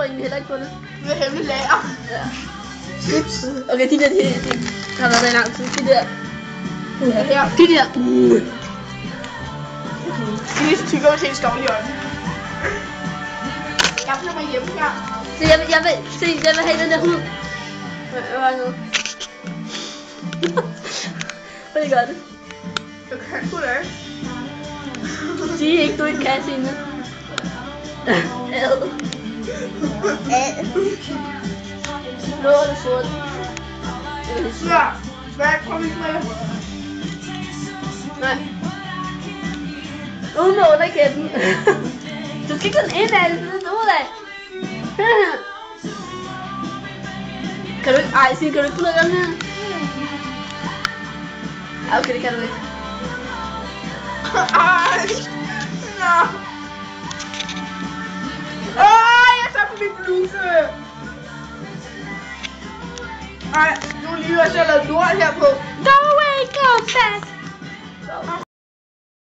egentlig heller ikke på det. Det er hemmeligt lager. Ja. Okay, de der, de har været der i lang tid. De der. Ja, her. De der. De er så tykker ud til en skovlig øjne. Jeg bliver mig hjemme her. Så jeg vil have den der hud. Hvad var det nu? Hvad gør det? Du kan sgu da ikke. Sig ikke, du ikke kan, Signe. Ad. Blå eller sort? Ja, hvad kommer vi med? Nej. Uden med underkæben. Du skal ikke sådan ind af det, det er ud af. Kan du ikke? Ej, Signe, kan du ikke prøve at gøre den her? Ja, okay, det kan du ikke. Ej! Nå! Jeg tager på min bluse! Ej, nu lige også jeg har lavet lort her på. Go away, go back!